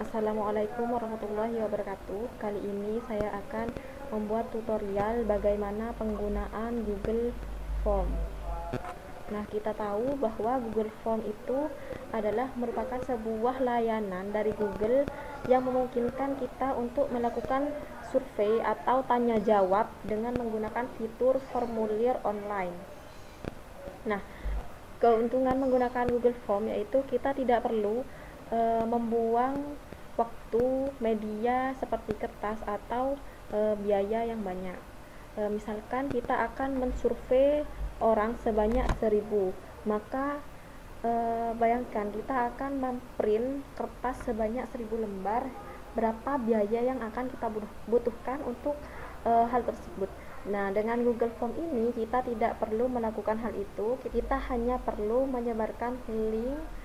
Assalamualaikum warahmatullahi wabarakatuh. Kali ini saya akan membuat tutorial bagaimana penggunaan Google Form. Nah, kita tahu bahwa Google Form itu adalah merupakan sebuah layanan dari Google yang memungkinkan kita untuk melakukan survei atau tanya jawab dengan menggunakan fitur formulir online. Nah, keuntungan menggunakan Google Form yaitu kita tidak perlu membuang waktu, media seperti kertas atau biaya yang banyak. Misalkan kita akan mensurvei orang sebanyak 1000, maka bayangkan kita akan memprint kertas sebanyak 1000 lembar. Berapa biaya yang akan kita butuhkan untuk hal tersebut? Nah, dengan Google Form ini kita tidak perlu melakukan hal itu. Kita hanya perlu menyebarkan link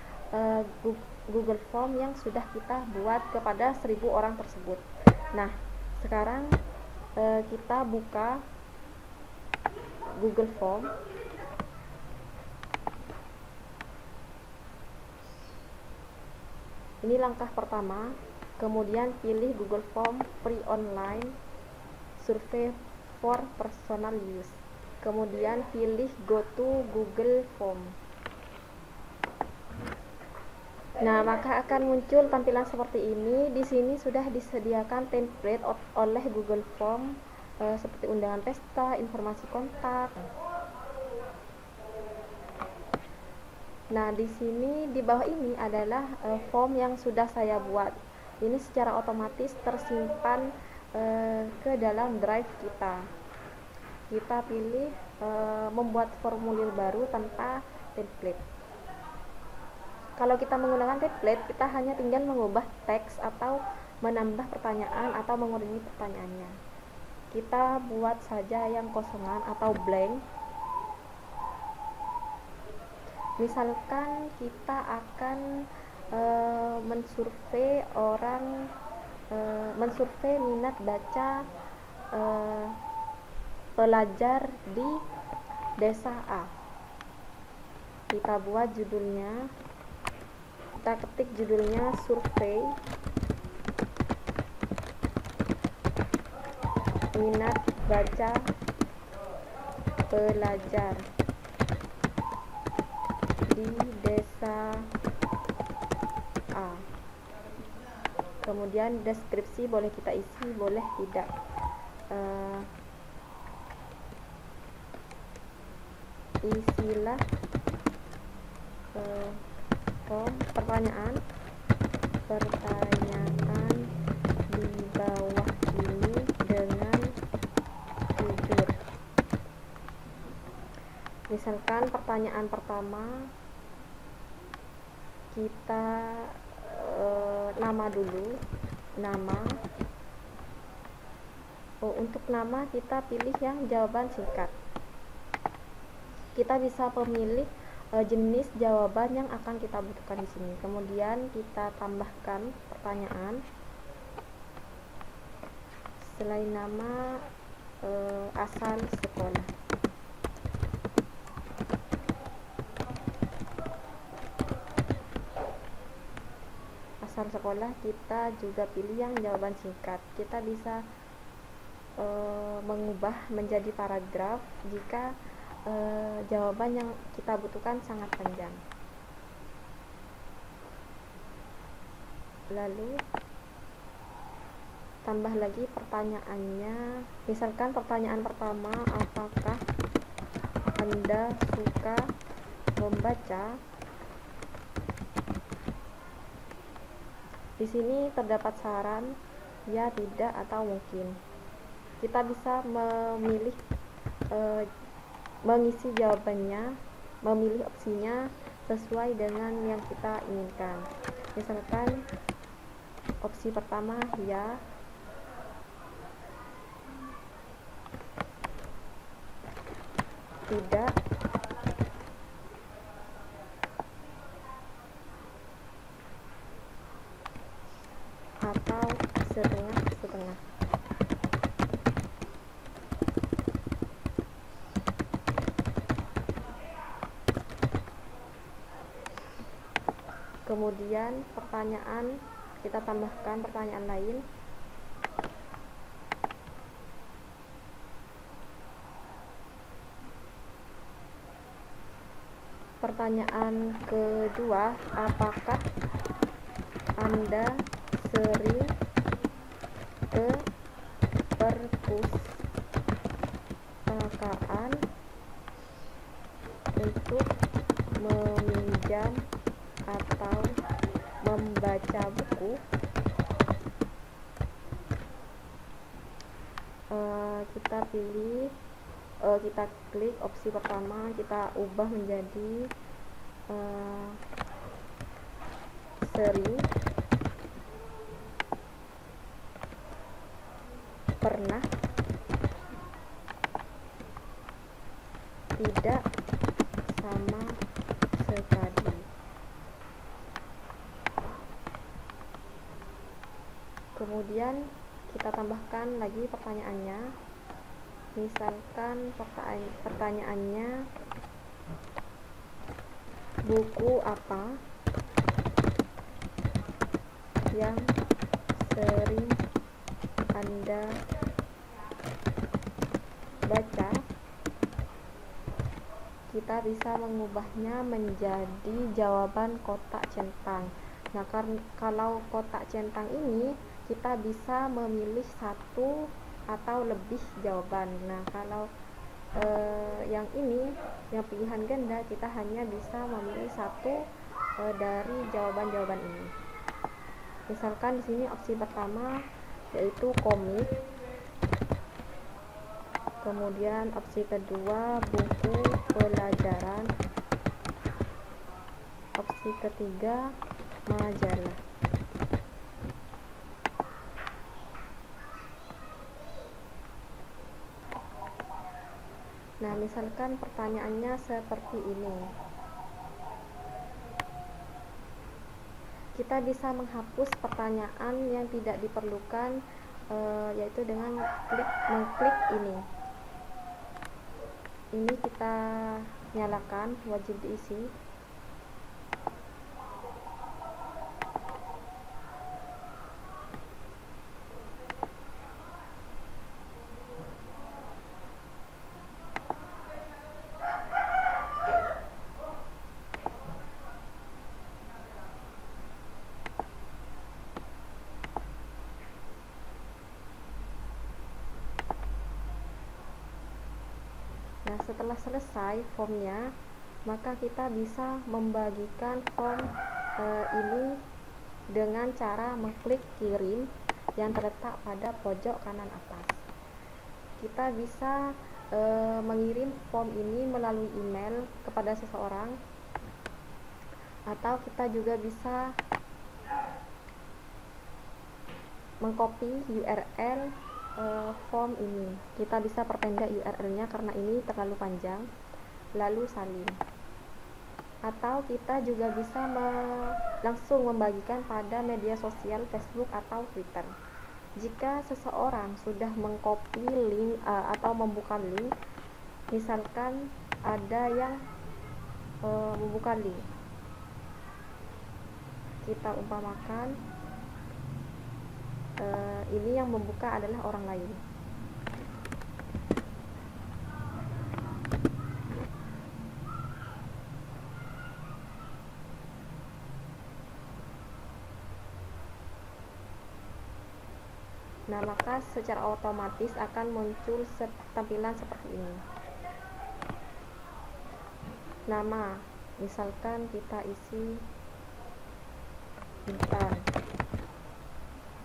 Google Form yang sudah kita buat kepada 1000 orang tersebut. Nah, sekarang kita buka Google Form. Ini langkah pertama. Kemudian pilih Google Form Free Online Survey for Personal Use. Kemudian pilih Go to Google Form. Nah, maka akan muncul tampilan seperti ini. Di sini sudah disediakan template oleh Google Form seperti undangan pesta, informasi kontak. Nah, di sini di bawah ini adalah form yang sudah saya buat. Ini secara otomatis tersimpan ke dalam drive kita. Kita pilih membuat formulir baru tanpa template. Kalau kita menggunakan template, kita hanya tinggal mengubah teks atau menambah pertanyaan atau mengurangi pertanyaannya. Kita buat saja yang kosongan atau blank. Misalkan kita akan mensurvei orang, mensurvei minat baca pelajar di desa A. Kita buat judulnya, kita ketik judulnya survei minat baca pelajar di desa A. Kemudian deskripsi boleh kita isi, boleh tidak. Isilah pertanyaan di bawah ini dengan jujur. Misalkan pertanyaan pertama, kita nama dulu, nama. Untuk nama kita pilih yang jawaban singkat. Kita bisa memilih jenis jawaban yang akan kita butuhkan di sini. Kemudian kita tambahkan pertanyaan. Selain nama, asal sekolah. Asal sekolah kita juga pilih yang jawaban singkat. Kita bisa mengubah menjadi paragraf jika jawaban yang kita butuhkan sangat panjang. Lalu tambah lagi pertanyaannya. Misalkan pertanyaan pertama, apakah Anda suka membaca? Di sini terdapat saran ya, tidak, atau mungkin. Kita bisa memilih mengisi jawabannya, memilih opsinya sesuai dengan yang kita inginkan. Misalkan opsi pertama ya, tidak, atau setengah-setengah. Kemudian pertanyaan kita tambahkan pertanyaan lain. Pertanyaan kedua, apakah Anda sering ke perpustakaan untuk meminjam atau membaca buku? Kita klik opsi pertama, kita ubah menjadi sering, pernah, tidak, sama sekali. Kemudian kita tambahkan lagi pertanyaannya. Misalkan pertanyaannya, buku apa yang sering Anda baca? Kita bisa mengubahnya menjadi jawaban kotak centang. Nah, kalau kotak centang ini kita bisa memilih satu atau lebih jawaban. Nah, kalau yang ini, yang pilihan ganda, kita hanya bisa memilih satu dari jawaban-jawaban ini. Misalkan di sini opsi pertama yaitu komik, kemudian opsi kedua buku pelajaran, opsi ketiga majalah. Nah, misalkan pertanyaannya seperti ini. Kita bisa menghapus pertanyaan yang tidak diperlukan, yaitu dengan mengklik ini. Ini kita nyalakan, wajib diisi. Nah, setelah selesai formnya, maka kita bisa membagikan form ini dengan cara mengklik kirim yang terletak pada pojok kanan atas. Kita bisa mengirim form ini melalui email kepada seseorang, atau kita juga bisa mengcopy URL form ini. Kita bisa perpendek URL-nya karena ini terlalu panjang, lalu salin. Atau kita juga bisa langsung membagikan pada media sosial Facebook atau Twitter. Jika seseorang sudah mengcopy link atau membuka link, misalkan ada yang membuka link, kita umpamakan ini yang membuka adalah orang lain. Nah, maka secara otomatis akan muncul tampilan seperti ini. Nama, misalkan kita isi Intan,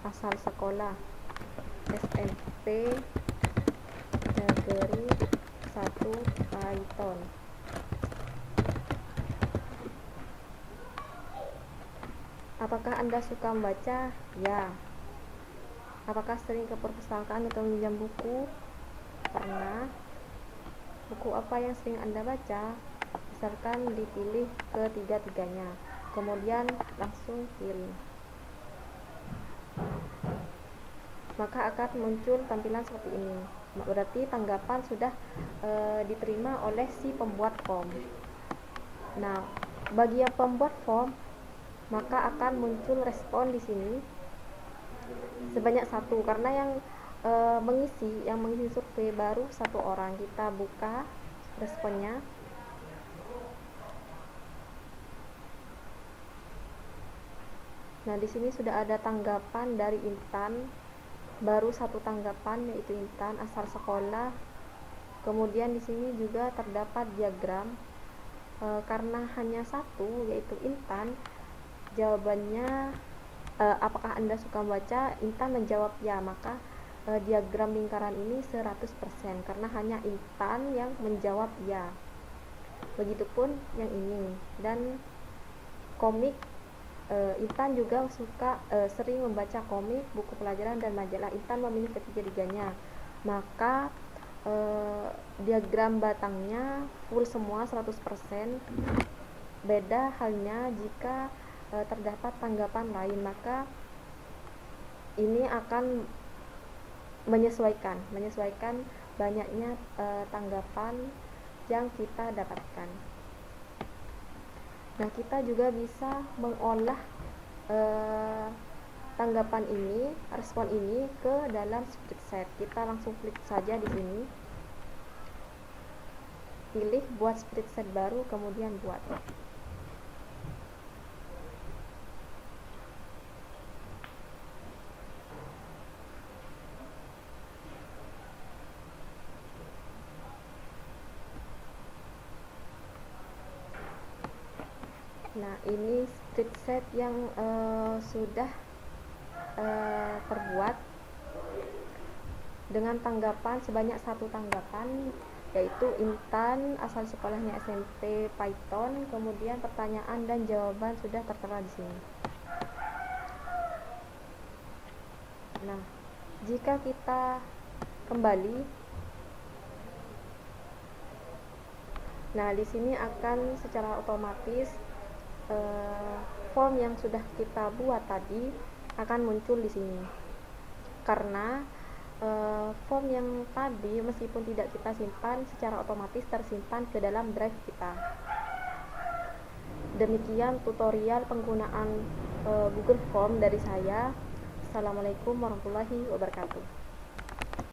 asal sekolah SMP Negeri 1 Paiton. Apakah Anda suka membaca? Ya. Apakah sering ke perpustakaan atau meminjam buku? Pernah. Buku apa yang sering Anda baca? Misalkan dipilih ketiga-tiganya, kemudian langsung kirim. Maka akan muncul tampilan seperti ini. Berarti tanggapan sudah diterima oleh si pembuat form. Nah, bagi yang pembuat form, maka akan muncul respon di sini sebanyak satu, karena yang mengisi survei baru satu orang. Kita buka responnya. Nah, di sini sudah ada tanggapan dari Intan, baru satu tanggapan yaitu Intan, asal sekolah. Kemudian di sini juga terdapat diagram. Karena hanya satu yaitu Intan, jawabannya apakah Anda suka membaca? Intan menjawab ya, maka diagram lingkaran ini 100% karena hanya Intan yang menjawab ya. Begitupun yang ini. Dan komik, Intan juga suka sering membaca komik, buku pelajaran, dan majalah. Intan memilih ketiga-tiganya, maka diagram batangnya full semua 100%. Beda halnya jika terdapat tanggapan lain, maka ini akan menyesuaikan banyaknya tanggapan yang kita dapatkan. Nah, kita juga bisa mengolah tanggapan ini, respon ini ke dalam spreadsheet. Kita langsung klik saja di sini, pilih buat spreadsheet baru, kemudian buat. Nah, ini spreadsheet yang sudah terbuat dengan tanggapan sebanyak satu tanggapan, yaitu Intan, asal sekolahnya SMP Python. Kemudian pertanyaan dan jawaban sudah tertera di sini. Nah, jika kita kembali, nah di sini akan secara otomatis form yang sudah kita buat tadi akan muncul di sini, karena form yang tadi meskipun tidak kita simpan, secara otomatis tersimpan ke dalam drive kita. Demikian tutorial penggunaan Google Form dari saya. Assalamualaikum warahmatullahi wabarakatuh.